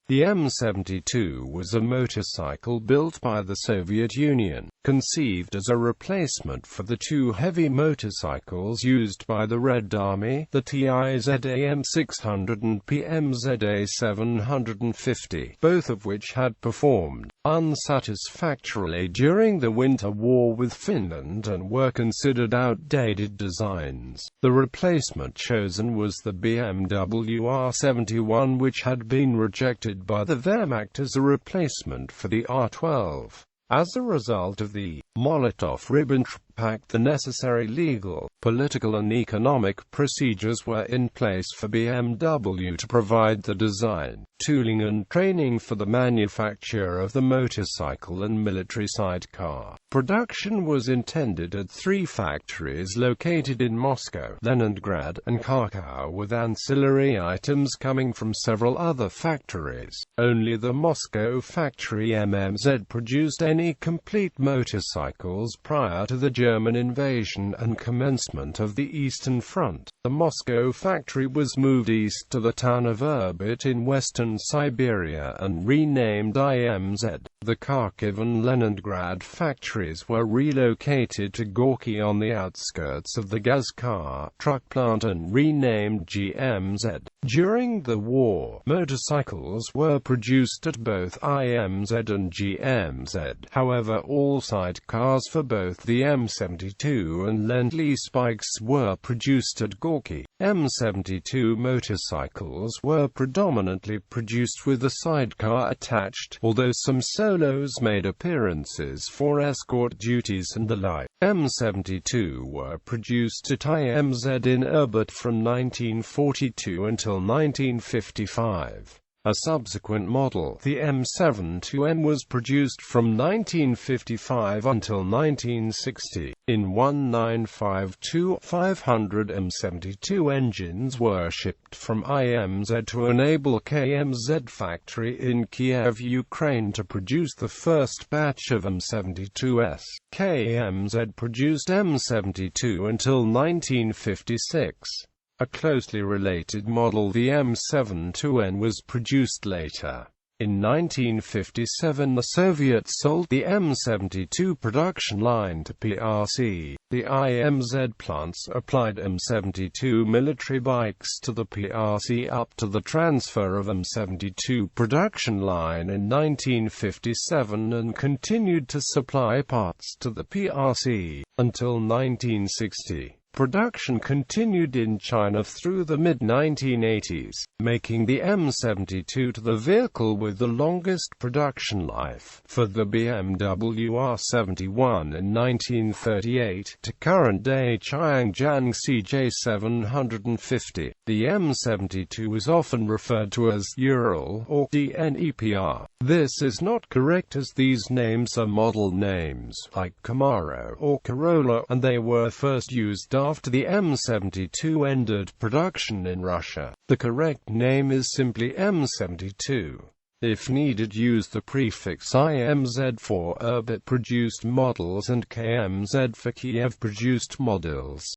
The M-72 was a motorcycle built by the Soviet Union, conceived as a replacement for the two heavy motorcycles used by the Red Army, the TIZ-AM-600 and PMZ-A-750, both of which had performed unsatisfactorily during the Winter War with Finland and were considered outdated designs. The replacement chosen was the BMW R-71, which had been rejected by the Wehrmacht as a replacement for the R-12. As a result of the Molotov-Ribbentrop Pact, the necessary legal, political and economic procedures were in place for BMW to provide the design, tooling and training for the manufacture of the motorcycle and military sidecar. Production was intended at three factories located in Moscow, Leningrad, and Kharkov, with ancillary items coming from several other factories. Only the Moscow factory MMZ produced any complete motorcycles prior to the German invasion and commencement of the Eastern Front. The Moscow factory was moved east to the town of Irkut in western Siberia and renamed IMZ. The Kharkiv and Leningrad factories were relocated to Gorky on the outskirts of the gas-car truck plant and renamed GMZ. During the war, motorcycles were produced at both IMZ and GMZ. However, all sidecars for both the M-72 and Lend-Lease bikes were produced at Gorky. M-72 motorcycles were predominantly produced with a sidecar attached, although some solos made appearances for escort duties and the like. M-72 were produced at IMZ in Irkut from 1942 until 1955. A subsequent model, the M-72N, was produced from 1955 until 1960. In 1952-500 M-72 engines were shipped from IMZ to enable KMZ factory in Kiev, Ukraine to produce the first batch of M-72s. KMZ produced M-72 until 1956. A closely related model, the M-72N, was produced later. In 1957 the Soviets sold the M-72 production line to PRC. The IMZ plants applied M-72 military bikes to the PRC up to the transfer of M-72 production line in 1957 and continued to supply parts to the PRC until 1960. Production continued in China through the mid-1980s, making the M-72 the vehicle with the longest production life. For the BMW R-71 in 1938 to current-day Changjiang CJ-750, the M-72 is often referred to as Ural or Dnepr. This is not correct, as these names are model names, like Camaro or Corolla, and they were first used after the M-72 ended production in Russia. The correct name is simply M-72. If needed, use the prefix IMZ for Irkut-produced models and KMZ for Kiev-produced models.